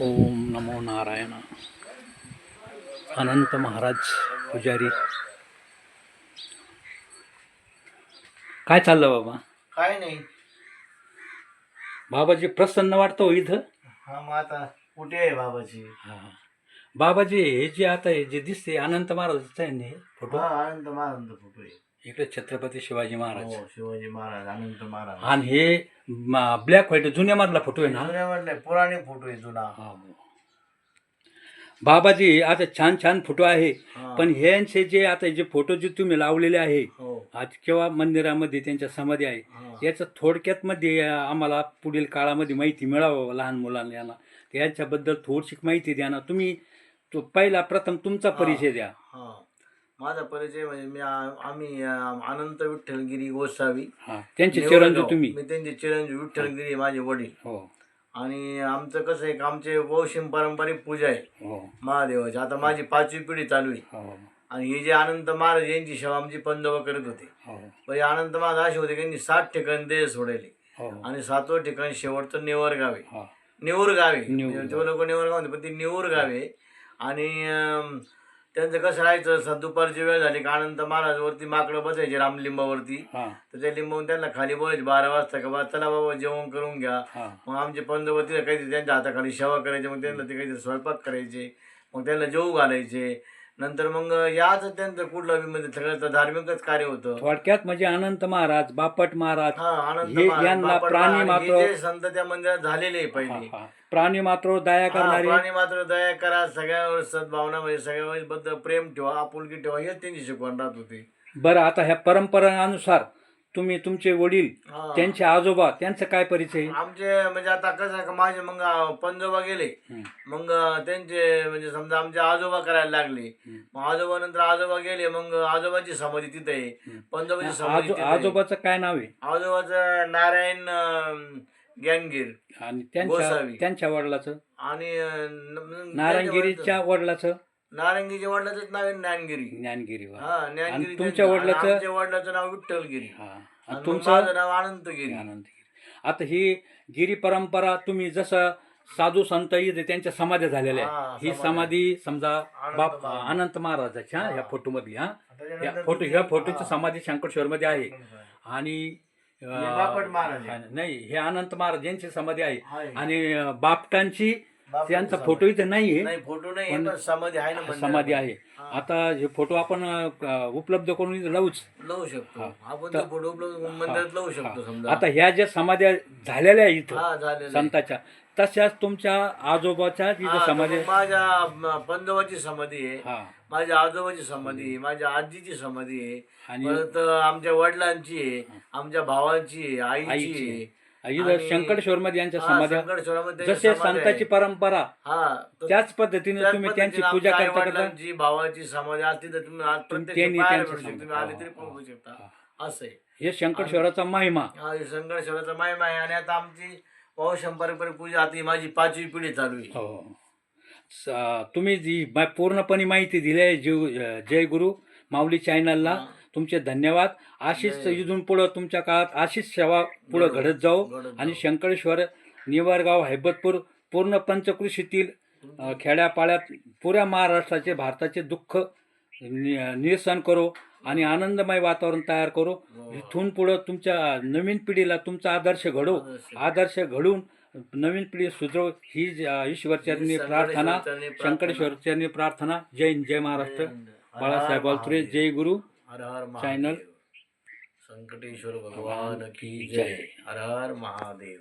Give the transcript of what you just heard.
ओम नमो नारायण. अनंत महाराज पुजारी. काय चाललं बाबा? काय नाही. बाबाजी प्रसन्न वाटतं हो इथं. हा, मग आता कुठे आहे बाबाची? हा, बाबाजी हे जे आता हे जे दिसते अनंत महाराजांचा आहे ना हे फोटो. हा, अनंत महाराज फोटो आहे. इकडे छत्रपती शिवाजी महाराज. हो, शिवाजी महाराज, अनंत महाराज. आणि हे ब्लॅक व्हाईट जुन्यामधला फोटो आहे ना. जुन्यामधले पुराणे फोटो आहे, जुना. हा. बाबाजी आता छान छान फोटो आहे. हा. पण ह्यांचे जे आता जे फोटो जे तुम्ही लावलेले आहे हो. आज किंवा मंदिरामध्ये त्यांच्या समाधी आहे, हा. याचं थोडक्यात मध्ये आम्हाला पुढील काळामध्ये माहिती मिळावं लहान मुलांना यांना. याच्याबद्दल थोडीशी माहिती द्या ना तुम्ही. तो पहिला प्रथम तुमचा परिचय द्या. हा, माझा परिचय म्हणजे आम्ही अनंत विठ्ठलगिरी गोसावी. हा, त्यांचे चिरंजीव तुम्ही. मी त्यांचे चिरंजीव विठ्ठलगिरी माझे वडील. हो. आणि आमचं कसं आहे, आमचे वंशीम पारंपरिक पूजा आहे. हो. महादेवाची. आता माझी 5वी पिढी चालू आहे. हो. आणि हे जे अनंत महाराज यांची सेवा आमची पंजोबा करत होते. हो. पण हे अनंत महाराज असे होते की त्यांनी 7 ठिकाणी देह सोडले. हो. आणि 7वं ठिकाण शेवटचं नेवर गावे. हा. नेऊर गावे. नेऊर ते लोक नेवर गाव होते, पण ती नेऊर गावे. आणि त्यांचं कसं राहायचं, दुपारची वेळ झाली का अनंत महाराज वरती माकडं बसायचे रामलिंबावरती. हा. तर त्या लिंबावून त्यांना खाली बोलायचे 12 वाजता का बा चला बाबा जेवण करून घ्या. हा. मग आमचे पंजोबा काहीतरी त्यांच्या हाताखाली सेवा करायचे. मग त्यांना ते काहीतरी स्वयंपाक करायचे. मग त्यांना जेवू घालायचे. नंतर मग याच त्यांचं कुठलं म्हणजे सगळं धार्मिकच कार्य होतं. थोडक्यात म्हणजे अनंत महाराज, बापट महाराज, हा, अनंत हे महाराज, यांना बापट प्राणी महाराज, मात्र हे जे संत त्या मंदिरात झालेले आहे पहिले. प्राणी मात्र दया करणारे. प्राणी मात्र दया करा, सगळ्यावर सद्भावना म्हणजे सगळ्या बद्दल प्रेम ठेवा, आपुलकी ठेवा, हेच त्यांची शिकवण राहत होती. बरं, आता ह्या परंपरानुसार तुम्ही तुमचे वडील, त्यांचे आजोबा, त्यांचा काय परिचय? आमचे म्हणजे आता कसं माझे मग पंजोबा गेले. मग त्यांचे म्हणजे समजा आमचे आजोबा करायला लागले. मग आजोबा नंतर आजोबा गेले. मग आजोबाची समाधी तिथे आहे. पंजोबाची समाधी तिथे आहे. आजोबाचं काय नाव आहे? आजोबाचं नारायण ज्ञानगीर. आणि गोसावी. त्यांच्या वडिलाचं? आणि नारायणगिरीच्या वडिलाचं? नारायणगिरीच्या वडिलाचंच नाव आहे ज्ञानगिरी. ज्ञानगिरी. हा, ज्ञानगिरी. तुमच्या वडिलाचं? वडिलाचं नाव विठ्ठलगिरी. आणि तुमचं? माझं नाव अनंतगिरी. अनंतगिरी. आता ही गिरी परंपरा तुम्ही जसं साधू संत इथे त्यांच्या समाध्या झालेल्या आहेत, ही समाधी समजा बाप अनंत महाराजाच्या ह्या फोटो मधली. ह्या फोटोची समाधी शंकरेश्वर मध्ये आहे. आणि नाही, हे अनंत महाराज यांची समाधी आहे. आणि बापटांची त्यांचा फोटो इथे नाहीये. फोटो नाही, पण समाधी आहे ना. समाधी आहे. आता हे फोटो आपण उपलब्ध करून लावू शकतो. आपण ते फोटो मंदिरात लावू शकतो समजा. आता ह्या ज्या समाध्या झालेल्या आहे इथं संतांच्या, तशाच तुमच्या आजोबाच्या तिथं समाधी? माझ्या पंजोबाची समाधी आहे, माझ्या आजोबाची समाधी आहे, माझ्या आजीची समाधी आहे, परत आमच्या वडिलांची आहे, आमच्या भावांची आहे, आईची आहे. शंकरेश्वर मध्ये यांच्या समाध्या. जसे संतांची परंपरा त्याच पद्धतीने तुम्ही त्यांची पूजा करता. भावाची समाधी असते तर तुम्ही आले तरी पाहू शकता. असं आहे हे शंकरेश्वराचा महिमा. हा, शंकरेश्वराचा महिमा आहे. आणि आता आमची वंशपरंपरा पूजा आता माझी 5वी पिढी चालू आहे. हो. तुम्ही जी पूर्णपणे माहिती दिली आहे जय गुरु माऊली चॅनलला तुमचे धन्यवाद. अशीच इथून पुढं तुमच्या काळात अशीच सेवा पुढं घडत जाऊ. आणि शंकरेश्वर, निवरगाव, हैबतपूर पूर्ण पंचकृषीतील खेड्यापाड्यात पुऱ्या महाराष्ट्राचे, भारताचे दुःख निरसन करो आणि आनंदमय वातावरण तयार करो. इथून पुढं तुमच्या नवीन पिढीला तुमचा आदर्श घडो. आदर्श घडून नवीन पिढी सुधरव ही ईश्वरचरणी प्रार्थना, शंकरेश्वरचरणी प्रार्थना. जय हिंद, जय महाराष्ट्र. बाळासाहेब वालतुरे, जय गुरु चॅनल. संकटेश्वर भगवान की जय. हर हर महादेव.